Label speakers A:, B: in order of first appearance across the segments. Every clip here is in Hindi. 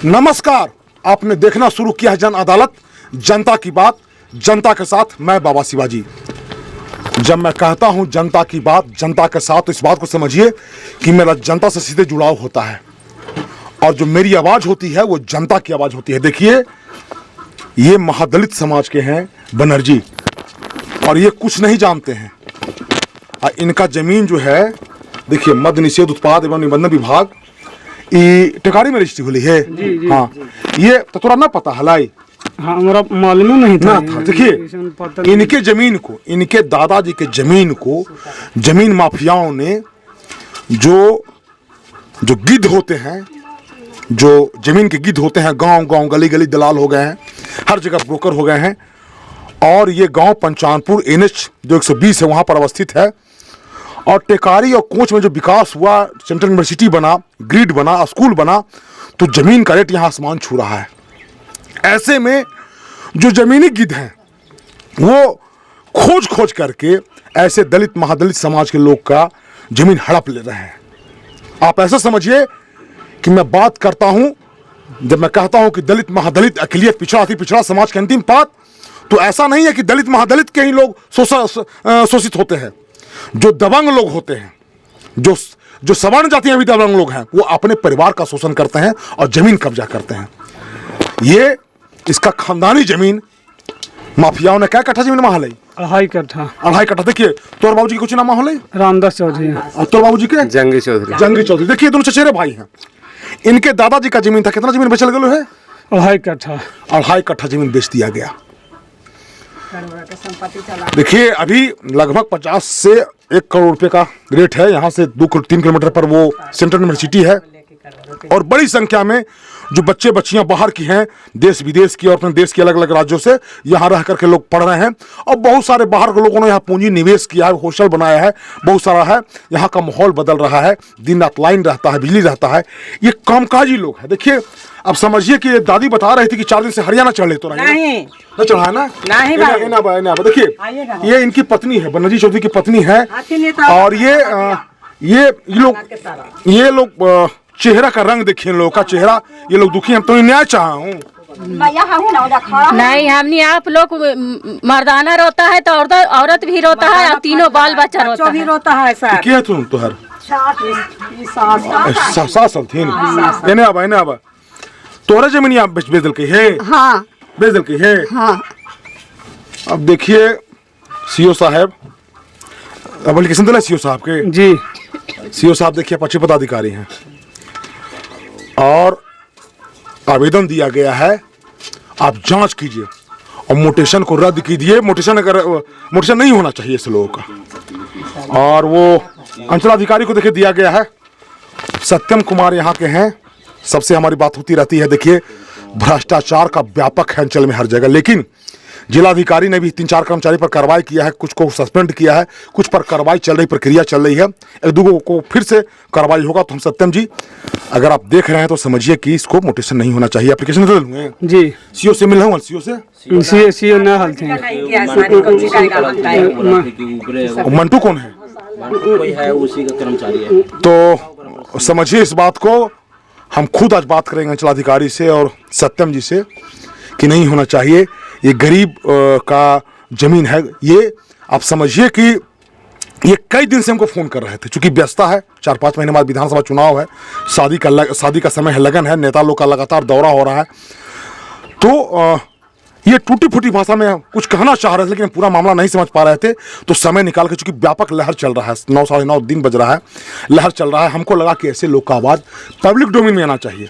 A: नमस्कार, आपने देखना शुरू किया है जन अदालत, जनता की बात, जनता के साथ। मैं बाबा शिवाजी। जब मैं कहता हूं जनता की बात, जनता के साथ, तो इस बात को समझिए कि मेरा जनता से सीधे जुड़ाव होता है और जो मेरी आवाज होती है वो जनता की आवाज होती है। देखिए, ये महादलित समाज के हैं बनर्जी और ये कुछ नहीं जानते हैं। इनका जमीन जो है, देखिए, मद्य निषेध उत्पाद एवं निबंधन विभाग टेकारी में रजिस्ट्री हुई है।
B: जी,
A: हाँ जी। ये तो थोड़ा ना पता हलाई।
B: हाँ, हमारा मालूम नहीं था।
A: देखिए, इनके जमीन को, इनके दादाजी के जमीन को जमीन माफियाओं ने, जो गिद्ध होते हैं, जो जमीन के गिद्ध होते हैं, गांव गांव गली गली दलाल हो गए हैं, हर जगह ब्रोकर हो गए हैं। और ये गांव पंचानपुर NH जो 120 है वहां पर अवस्थित है। और टेकारी और कोच में जो विकास हुआ, सेंट्रल यूनिवर्सिटी बना, ग्रिड बना, स्कूल बना, तो जमीन का रेट यहाँ आसमान छू रहा है। ऐसे में जो जमीनी गिद्ध हैं वो खोज खोज करके ऐसे दलित महादलित समाज के लोग का जमीन हड़प ले रहे हैं। आप ऐसा समझिए कि मैं बात करता हूं, जब मैं कहता हूं कि दलित महादलित अकलियत पिछड़ा अति पिछड़ा समाज के अंतिम पात, तो ऐसा नहीं है कि दलित महादलित के ही लोग शोषित होते हैं। जो दबंग लोग होते हैं, जो सवर्ण जाति में भी दबंग लोग हैं, वो अपने परिवार का शोषण करते हैं और जमीन कब्जा करते हैं। ये इसका खानदानी जमीन माफियाओं ने क्या कट्ठा जमीन माह ली?
B: 2.5 कट्ठा।
A: 2.5 कट्ठा। देखिए, तोर बाबूजी के कुछ नाम माह ली?
B: रामदास चौधरी।
A: और तोर बाबूजी के?
C: जंगी चौधरी।
A: जंगी चौधरी। देखिए, दोनों चचेरे भाई हैं। इनके दादाजी का जमीन था, कितना जमीन बेचल गया है?
B: 2.5 कट्ठा।
A: 2.5 कट्ठा जमीन बेच दिया गया। देखिए, अभी लगभग 50 से 1 करोड़ रुपए का रेट है। यहाँ से 2-3 किलोमीटर पर वो सेंट्रल यूनिवर्सिटी है और बड़ी संख्या में जो बच्चे बच्चियां बाहर की हैं, देश विदेश की और अपने देश के अलग अलग राज्यों से यहाँ रह करके लोग पढ़ रहे हैं। और बहुत सारे बाहर के लोगों ने यहाँ पूंजी निवेश किया है, हॉस्टल बनाया है, बहुत सारा है। यहाँ का माहौल बदल रहा है, दिन रात लाइन रहता है, बिजली रहता है। ये कामकाजी लोग हैं। देखिए, अब समझिए कि ये दादी बता रही थी कि 4 दिन से हरियाणा चढ़े तो नहीं चढ़ा ना। देखिए, ये इनकी पत्नी है, बनर्जी चौधरी की पत्नी है। और ये लोग चेहरा का रंग देखिए, इन लोगों का चेहरा, ये लोग दुखी हैं। तो न्याय चाहा हूँ।
D: नहीं, हमने आप लोग मर्दाना रोता है तो औरत भी रोता है और तीनों बाल बच्चा रोता है।
A: क्या तुम तुहर सास थीन एने आबा तोरा जमीन आप बेच दिल के है?
D: हाँ,
A: बेच दिल के है।
D: हाँ।
A: अब देखिए, सीओ साहब एप्लीकेशन दिला सीओ साहब के।
B: जी,
A: सीओ साहब देखिए पक्ष पदाधिकारी हैं और आवेदन दिया गया है। आप जांच कीजिए और मोटेशन को रद्द कीजिए। मोटेशन नहीं होना चाहिए इस लोगों का। और वो अंचलाधिकारी को देखिए दिया गया है, सत्यम कुमार यहाँ के हैं। सबसे हमारी बात होती रहती है। देखिए, भ्रष्टाचार का व्यापक है अंचल में हर जगह, लेकिन जिलाधिकारी ने भी 3-4 कर्मचारी पर कार्रवाई किया है, कुछ को सस्पेंड किया है, कुछ पर कार्रवाई चल रही, प्रक्रिया चल रही है। 1-2 को फिर से कार्रवाई होगा। तो हम सत्यम जी, अगर आप देख रहे हैं तो समझिए कि इसको मोटेशन नहीं होना चाहिए। एप्लीकेशन दे लूंगे
B: जी।
A: सीओ से मिल रहा सीओ से
B: सीओ ना हल थे।
A: मंटू कौन है?
C: कोई है, उसी का कर्मचारी है।
A: तो समझिए इस बात को। हम खुद आज बात करेंगे अंचलाधिकारी से और सत्यम जी से कि नहीं होना चाहिए। ये गरीब का जमीन है। ये आप समझिए कि ये कई दिन से हमको फोन कर रहे थे, चूंकि व्यस्तता है, 4-5 महीने बाद विधानसभा चुनाव है, शादी का समय है, लगन है, नेता लोग का लगातार दौरा हो रहा है। तो ये टूटी फूटी भाषा में कुछ कहना चाह रहे थे, लेकिन पूरा मामला नहीं समझ पा रहे थे। तो समय निकाल के, चूंकि व्यापक लहर चल रहा है, 9 साढ़े 9 दिन बज रहा है, लहर चल रहा है, हमको लगा कि ऐसे लोग का आवाज पब्लिक डोमेन में आना चाहिए,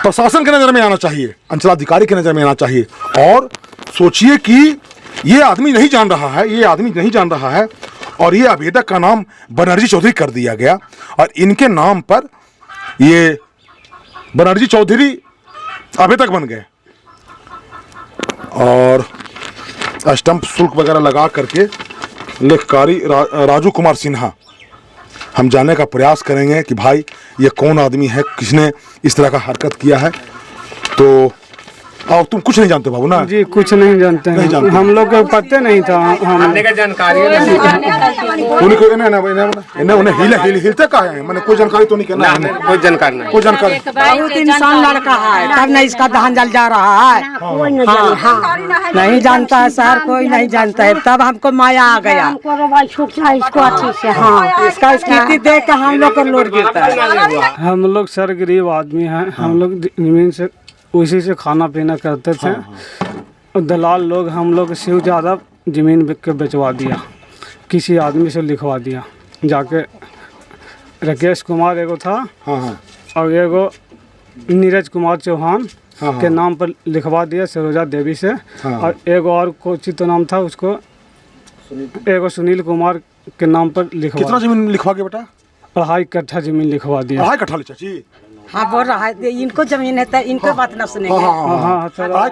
A: प्रशासन के नजर में आना चाहिए, अंचलाधिकारी के नजर में आना चाहिए। और सोचिए कि ये आदमी नहीं जान रहा है, ये आदमी नहीं जान रहा है और ये आवेदक का नाम बनर्जी चौधरी कर दिया गया और इनके नाम पर ये बनर्जी चौधरी आवेदक बन गए और स्टंप शुल्क वगैरह लगा करके लेखकारी राजू कुमार सिन्हा, हम जानने का प्रयास करेंगे कि भाई ये कौन आदमी है, किसने इस तरह का हरकत किया है। तो और तुम कुछ नहीं जानते बाबू ना?
B: जी कुछ नहीं जानते
A: नहीं
B: हैं,
A: जानते।
B: हम लोग को पता नहीं था। हम
A: उनको उन्हें हिलते का है, मैंने कोई जानकारी तो नहीं करना है,
E: कोई जानकारी नहीं।
A: कोई जानकारी।
F: बहुत इंसान लड़का है, तब नहीं इसका दहन जल जा रहा है। हाँ, नहीं जानता है सर, कोई नहीं जानता है, तब हमको माया आ गया।
G: इसको अच्छे से। हाँ,
F: इसका स्थिति देख के हम लोग को लोड गिरता है।
B: हम लोग सर गरीब आदमी हैं, हम लोग जमीन से उसी से खाना पीना करते थे। और दलाल लोग हम लोग से ज़्यादा ज़मीन के बेचवा दिया, किसी आदमी से लिखवा दिया जाके। राकेश कुमार एगो था, और एगो नीरज कुमार चौहान के नाम पर लिखवा दिया सरोजा देवी से। और एगो और कोची तो नाम था उसको, एगो सुनील कुमार के नाम पर लिखवा।
A: कितना जमीन लिखवा के बेटा?
B: 2.5 कट्ठा जमीन लिखवा दिया।
A: 2.5 कट्ठा ले चाची?
F: हाँ बोल रहा है, इनको जमीन है तो इनको बात न सुनेंगे।
B: हाँ,
A: 2.5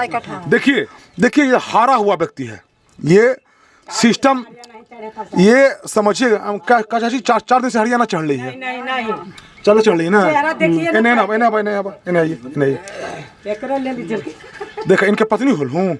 A: कट्ठा। देखिए देखिए, ये हारा हुआ व्यक्ति है, ये सिस्टम, ये समझिए चाची 4 दिन से हरियाणा चढ़ रही है।
F: नहीं नहीं,
A: चलो चढ़ रही ना।
F: लीजिए।
A: देखा इनके पत्नी होल हूँ,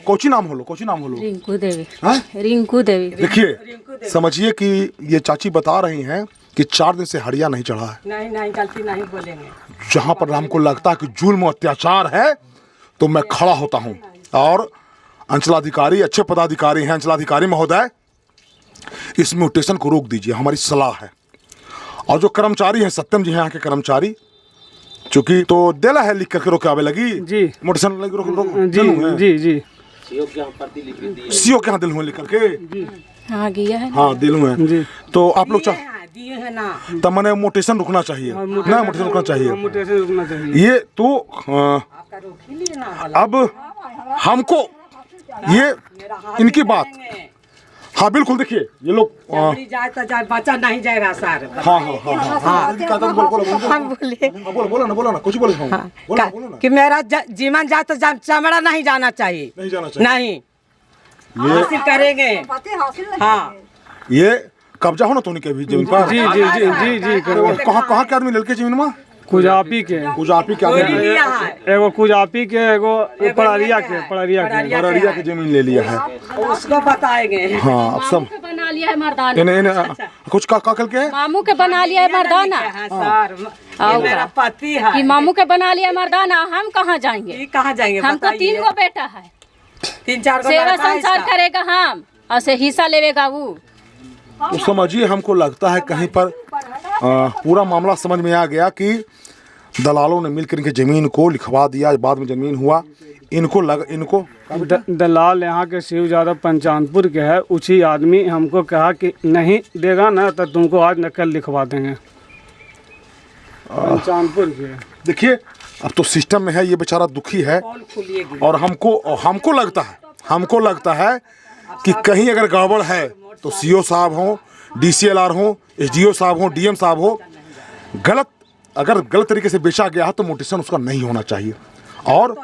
A: कोची नाम होलो, कोची नाम होलो?
D: रिंकू देवी।
A: हाँ?
D: रिंकू देवी।
A: देखिए समझिए कि ये चाची बता रही हैं कि 4 दिन से हड़िया नहीं चढ़ा है।
F: नहीं नहीं, गलती नहीं बोलेंगे।
A: जहाँ पर हमको लगता है कि जुल्म और अत्याचार है तो मैं खड़ा होता हूँ। और अंचलाधिकारी, अच्छे पदाधिकारी हैं अंचलाधिकारी महोदय, इस म्यूटेशन को रोक दीजिए, हमारी सलाह है। और जो कर्मचारी हैं, सत्यम जी हैं यहाँ के कर्मचारी, चूंकि तो देला है लिख करके रोके आवे लगी
B: जी,
A: मोटेशन लगी रोक
B: जी जी।
A: सीओ के यहाँ दिल हुए लिख करके।
D: हाँ गया है।
A: हाँ दिल हुए। तो आप लोग
F: दिए है ना,
A: तब मैंने मोटेशन रुकना चाहिए ना, मोटेशन रुकना चाहिए।
B: मोटेशन रुकना चाहिए।
A: ये तो अब हमको ये इनकी बात, हाँ बिल्कुल। देखिए ये लोग
F: जाए तो जाए, बचा नहीं जाएगा सर।
A: हाँ हाँ हाँ हाँ बोलो ना कुछ बोले
F: कि मेरा जीवन जाए तो चमड़ा नहीं जाना चाहिए,
A: नहीं जाना चाहिए।
F: नहीं हासिल करेंगे। हाँ,
A: ये कब्जा हो ना तो उनके भी जमीन पर।
B: जी जी जी जी जी।
A: कहाँ के आदमी लड़के जमीन में?
B: कुजापी के,
A: कुजापी के आदमी,
B: एगो कुजापी के, एगो पड़रिया
A: के जमीन ले लिया है।
F: उसको बताएंगे।
A: हाँ अब सब
D: बना लिया है मर्दाना।
A: इन्हें कुछ का के
D: मामू के बना लिया है मर्दाना।
F: सर मेरा पति है
D: कि मामू के बना लिया मर्दाना, हम कहाँ जाएंगे?
F: कहाँ जाएंगे?
D: हमको 3 गो बेटा है,
F: 3-4
D: सेवा संसार करेगा हम, और से हिस्सा लेवेगा वो।
A: तो समझिए हमको लगता है कहीं पर पूरा मामला समझ में आ गया कि दलालों ने मिलकर इनके जमीन को लिखवा दिया, बाद में जमीन हुआ। इनको
B: दलाल यहाँ के शिव यादव पंचानपुर के है, उसी आदमी हमको कहा कि नहीं देगा ना तो तुमको आज नकल लिखवा देंगे। पंचानपुर के
A: देखिए अब तो सिस्टम में है, ये बेचारा दुखी है। और हमको लगता है कि कहीं अगर गड़बड़ है तो सीओ साहब हो, डीसीएलआर हो, एसडीओ साहब हो, डीएम साहब हो, अगर गलत तरीके से बेचा गया है तो मोटेशन उसका नहीं होना चाहिए। और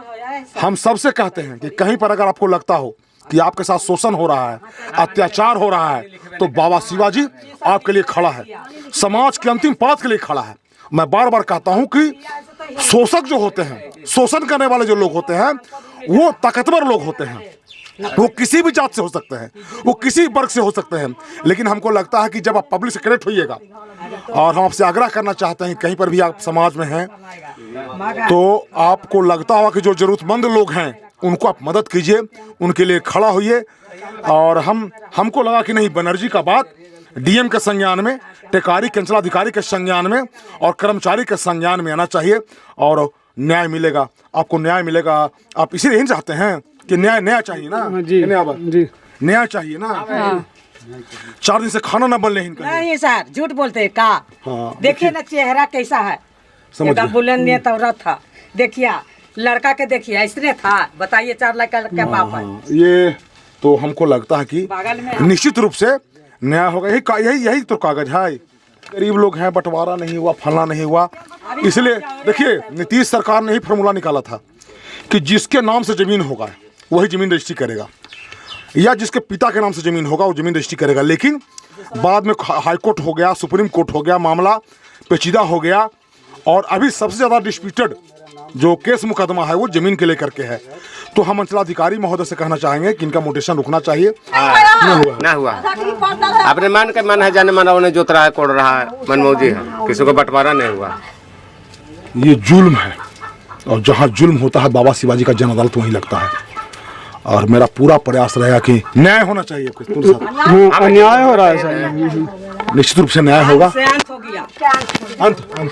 A: हम सबसे कहते हैं कि कहीं पर अगर आपको लगता हो कि आपके साथ शोषण हो रहा है, अत्याचार हो रहा है, तो बाबा शिवाजी आपके लिए खड़ा है, समाज के अंतिम पाद के लिए खड़ा है। मैं बार बार कहता हूं कि शोषक जो होते हैं, शोषण करने वाले जो लोग होते हैं, वो ताकतवर लोग होते हैं। वो किसी भी जात से हो सकते हैं, वो किसी वर्ग से हो सकते हैं। लेकिन हमको लगता है कि जब आप पब्लिक सेक्रेट होइएगा, और हम आपसे आग्रह करना चाहते हैं कहीं पर भी आप समाज में हैं तो आपको लगता होगा कि जो जरूरतमंद लोग हैं उनको आप मदद कीजिए, उनके लिए खड़ा होइए। और हमको लगा कि नहीं, बनर्जी का बात डीएम के संज्ञान में, टेकारी के अंचलाधिकारी के संज्ञान में और कर्मचारी के संज्ञान में आना चाहिए, और न्याय मिलेगा, आपको न्याय मिलेगा। आप इसीलिए चाहते हैं कि न्याय चाहिए ना
B: जी,
A: न्याय चाहिए ना। 4 दिन से खाना ना बन रहे
F: नहीं सर, झूठ बोलते हैं का।
A: हाँ,
F: देखिए ना चेहरा कैसा है, एकदम बुलंद तौरा था। देखिए लड़का के, देखिए ऐसने था, बताइए 4 लाख का बाप है।
A: ये तो हमको लगता है कि
F: बगल में
A: निश्चित रूप से न्याय होगा। यही तो कागज है। गरीब लोग हैं, बंटवारा नहीं हुआ, फलना नहीं हुआ। इसलिए देखिए नीतीश सरकार ने ही फॉर्मूला निकाला था कि जिसके नाम से जमीन होगा वही जमीन रजिस्ट्री करेगा, या जिसके पिता के नाम से जमीन होगा वो जमीन रजिस्ट्री करेगा। लेकिन बाद में हाई कोर्ट हो गया, सुप्रीम कोर्ट हो गया, मामला पेचीदा हो गया। और अभी सबसे ज़्यादा डिस्प्यूटेड जो केस मुकदमा है वो जमीन के लेकर के है। तो हम अंचलाधिकारी महोदय से कहना चाहेंगे कि इनका मोटेशन रुकना चाहिए।
E: ना हुआ अपने मन के मन है, जाने माना उन्हें जोत रहा है, कोड़ रहा है, मनमौजी है, किसी को बंटवारा नहीं हुआ।
A: ये जुल्म है, और जहाँ जुल्म होता है बाबा शिवाजी का जन अदालत वहीं लगता है। और मेरा पूरा प्रयास रहेगा कि न्याय होना चाहिए। कुछ
B: अन्याय हो रहा है सर,
A: निश्चित रूप से न्याय होगा।
F: अंत हो गया,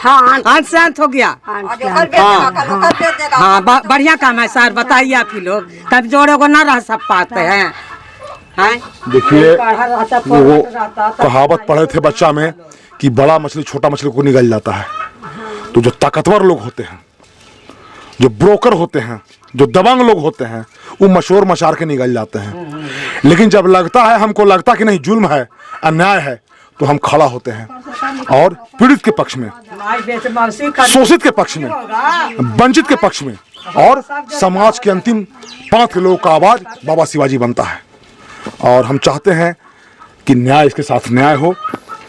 G: हाँ
F: अंत से अंत हो गया। हाँ बढ़िया काम है सर, बताइए आप ही लोग, तब जोड़े को ना रह सब पाते हैं।
A: देखिए वो कहावत पढ़े थे बच्चा में कि बड़ा मछली छोटा मछली को निगल जाता है। तो जो ताकतवर लोग होते हैं, जो ब्रोकर होते हैं, जो दबंग लोग होते हैं, वो मशोर मचार के निगल जाते हैं। लेकिन जब लगता है, हमको लगता कि नहीं जुल्म है, अन्याय है, तो हम खड़ा होते हैं और पीड़ित के पक्ष में, शोषित के पक्ष में, वंचित के पक्ष में, और समाज के अंतिम पांच के लोगों का आवाज बाबा शिवाजी बनता है। और हम चाहते हैं कि न्याय, इसके साथ न्याय हो,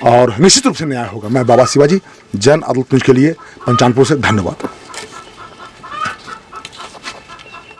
A: और निश्चित रूप से न्याय होगा। मैं बाबा शिवाजी, जन अदालत न्यूज़ के लिए पंचानपुर से धन्यवाद।